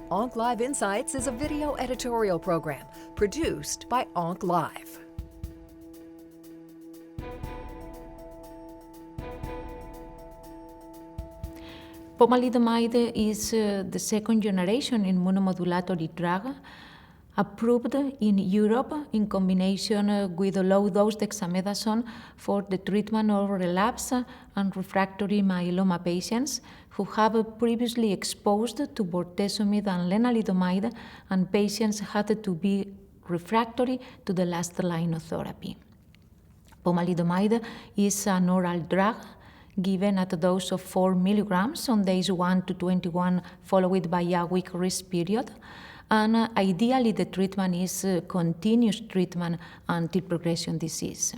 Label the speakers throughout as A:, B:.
A: Onc Live Insights is a video editorial program produced by Onc Live.
B: Pomalidomide is the second generation immunomodulatory drug approved in Europe in combination with a low-dose dexamethasone for the treatment of relapsed and refractory myeloma patients who have previously exposed to bortezomib and lenalidomide, and patients had to be refractory to the last line of therapy. Pomalidomide is an oral drug given at a dose of 4 milligrams on days 1 to 21, followed by a week rest period. And ideally, the treatment is continuous treatment until progression disease.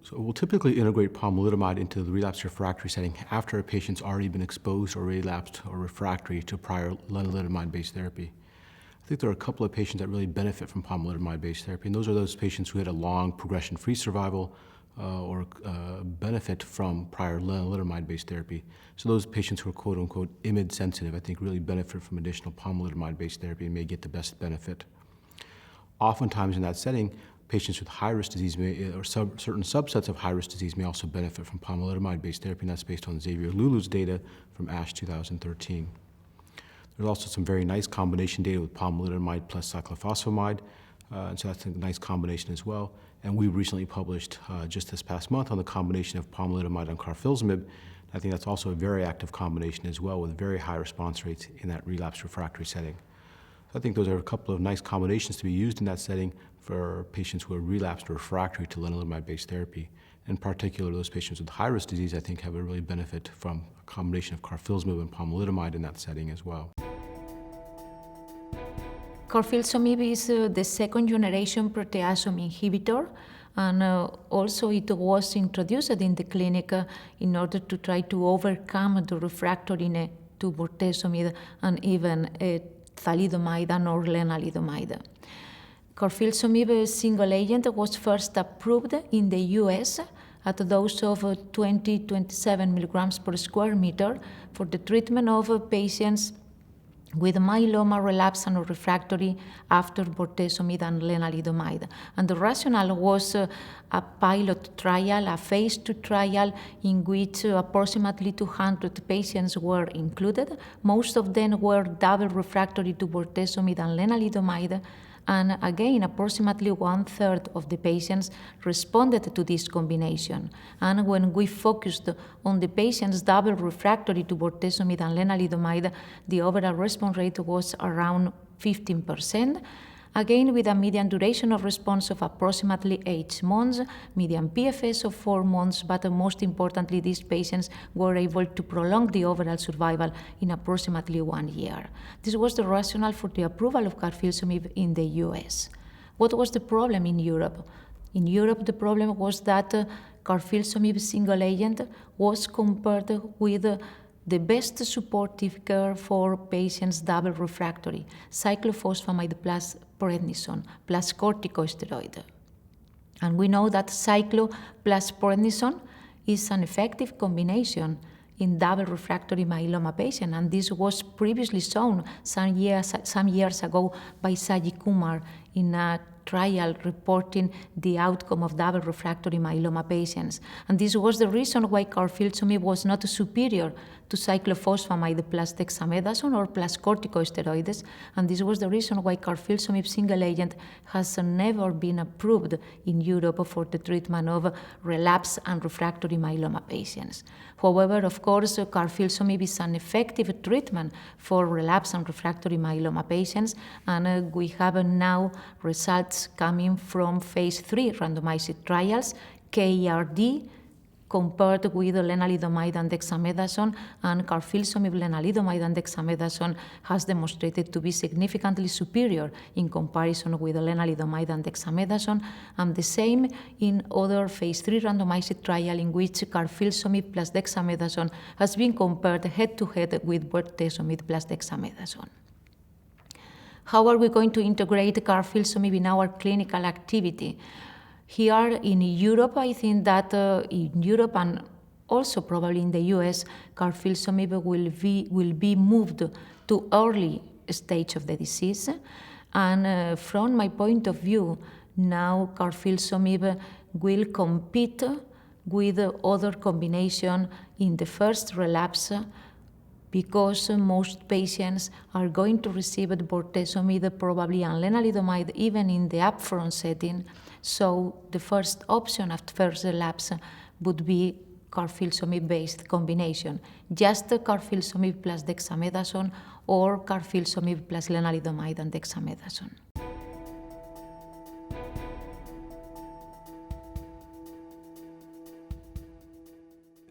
C: So we'll typically integrate pomalidomide into the relapsed refractory setting after a patient's already been exposed or relapsed or refractory to prior lenalidomide-based therapy. I think there are a couple of patients that really benefit from pomalidomide-based therapy, and those are those patients who had a long progression-free survival or benefit from prior lenalidomide-based therapy. So those patients who are quote-unquote IMiD sensitive, I think really benefit from additional pomalidomide-based therapy and may get the best benefit. Oftentimes in that setting, patients with high-risk disease or certain subsets of high-risk disease may also benefit from pomalidomide-based therapy, and that's based on Xavier Lulu's data from ASH 2013. There's also some very nice combination data with pomalidomide plus cyclophosphamide, and so that's a nice combination as well. And we recently published just this past month on the combination of pomalidomide and carfilzomib. I think that's also a very active combination as well, with very high response rates in that relapsed refractory setting. So I think those are a couple of nice combinations to be used in that setting for patients who are relapsed or refractory to lenalidomide-based therapy. In particular, those patients with high-risk disease, I think, have a really benefit from a combination of carfilzomib and pomalidomide in that setting as well.
B: Carfilzomib is the second generation proteasome inhibitor, and also it was introduced in the clinic in order to try to overcome the refractoriness to bortezomib and even thalidomide and or lenalidomide. Carfilzomib single agent was first approved in the US at a dose of 27 milligrams per square meter for the treatment of patients with myeloma relapsed and refractory after bortezomib and lenalidomide. And the rationale was a pilot trial, a phase 2 trial in which approximately 200 patients were included. Most of them were double refractory to bortezomib and lenalidomide. And again, approximately 1/3 of the patients responded to this combination. And when we focused on the patients double refractory to bortezomib and lenalidomide, the overall response rate was around 15%. Again, with a median duration of response of approximately 8 months, median PFS of 4 months, but most importantly, these patients were able to prolong the overall survival in approximately 1 year. This was the rationale for the approval of carfilzomib in the US. What was the problem in Europe? In Europe, the problem was that carfilzomib single agent was compared with the best supportive care for patients double refractory, cyclophosphamide plus prednisone plus corticosteroid. And we know that cyclo plus prednisone is an effective combination in double refractory myeloma patients, and this was previously shown some years ago by Saji Kumar in a trial reporting the outcome of double refractory myeloma patients. And this was the reason why carfilzomib was not superior to cyclophosphamide plus dexamethasone or plus corticosteroids. And this was the reason why carfilzomib single agent has never been approved in Europe for the treatment of relapsed and refractory myeloma patients. However, of course, carfilzomib is an effective treatment for relapsed and refractory myeloma patients, and we have now results coming from phase 3 randomized trials, KRD, compared with lenalidomide and dexamethasone, and carfilzomib, lenalidomide, and dexamethasone has demonstrated to be significantly superior in comparison with lenalidomide and dexamethasone, and the same in other phase 3 randomized trial in which carfilzomib plus dexamethasone has been compared head-to-head with bortezomib plus dexamethasone. How are we going to integrate carfilzomib in our clinical activity? Here in Europe, I think that in Europe and also probably in the US, carfilzomib will be moved to early stage of the disease. And from my point of view, now carfilzomib will compete with other combination in the first relapse because most patients are going to receive the bortezomib probably and lenalidomide even in the upfront setting. So the first option after first relapse would be carfilzomib-based combination, just carfilzomib plus dexamethasone or carfilzomib plus lenalidomide and dexamethasone.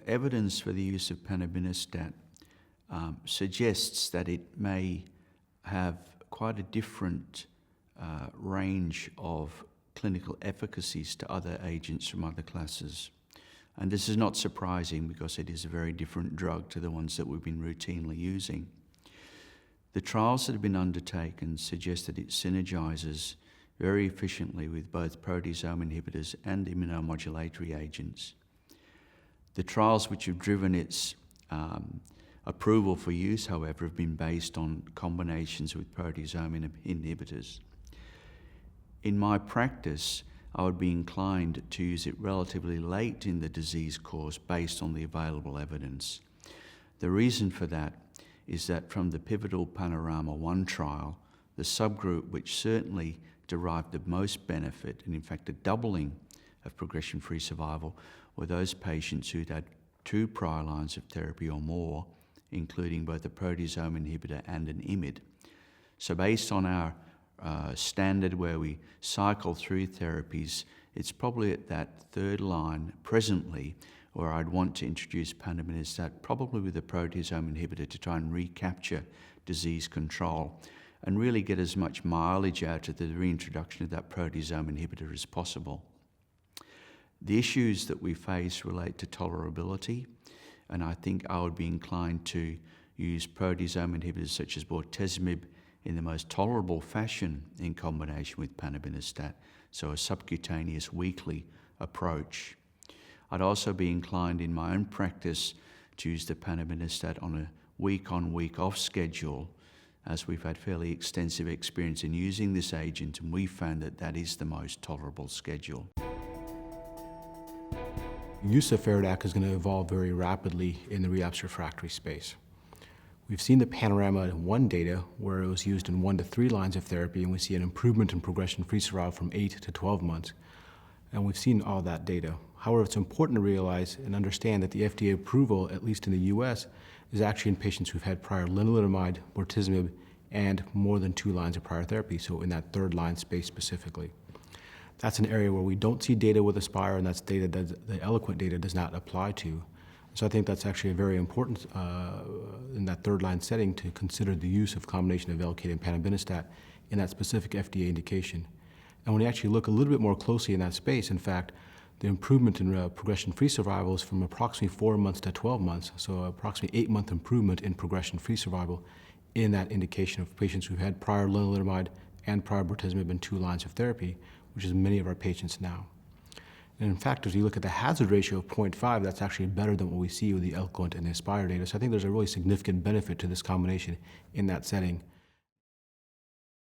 D: Evidence for the use of panobinostat suggests that it may have quite a different range of clinical efficacies to other agents from other classes. And this is not surprising because it is a very different drug to the ones that we've been routinely using. The trials that have been undertaken suggest that it synergizes very efficiently with both proteasome inhibitors and immunomodulatory agents. The trials which have driven its approval for use, however, have been based on combinations with proteasome inhibitors. In my practice, I would be inclined to use it relatively late in the disease course based on the available evidence. The reason for that is that from the pivotal Panorama 1 trial, the subgroup which certainly derived the most benefit, and in fact a doubling of progression-free survival, were those patients who'd had 2 prior lines of therapy or more, including both a proteasome inhibitor and an IMiD. So based on our standard where we cycle through therapies, it's probably at that third line presently where I'd want to introduce panobinostat, probably with a proteasome inhibitor to try and recapture disease control and really get as much mileage out of the reintroduction of that proteasome inhibitor as possible. The issues that we face relate to tolerability, and I think I would be inclined to use proteasome inhibitors such as bortezomib in the most tolerable fashion in combination with panobinostat, so a subcutaneous weekly approach. I'd also be inclined in my own practice to use the panobinostat on a week-on, week-off schedule, as we've had fairly extensive experience in using this agent, and we found that that is the most tolerable schedule.
C: Use of Feradak is going to evolve very rapidly in the relapsed refractory space. We've seen the Panorama 1 data where it was used in 1 to 3 lines of therapy, and we see an improvement in progression-free survival from 8 to 12 months. And we've seen all that data. However, it's important to realize and understand that the FDA approval, at least in the US, is actually in patients who've had prior lenalidomide, bortezomib, and more than 2 lines of prior therapy, so in that third line space specifically. That's an area where we don't see data with Aspire, and that's data that the Eloquent data does not apply to. So I think that's actually a very important in that third line setting to consider the use of combination of Velcade and panobinostat in that specific FDA indication. And when you actually look a little bit more closely in that space, in fact, the improvement in progression-free survival is from approximately 4 months to 12 months, so approximately 8-month improvement in progression-free survival in that indication of patients who've had prior lenalidomide and prior bortezomib and 2 lines of therapy, which is many of our patients now. And in fact, as you look at the hazard ratio of 0.5, that's actually better than what we see with the Eloquent and the Aspire data. So I think there's a really significant benefit to this combination in that setting.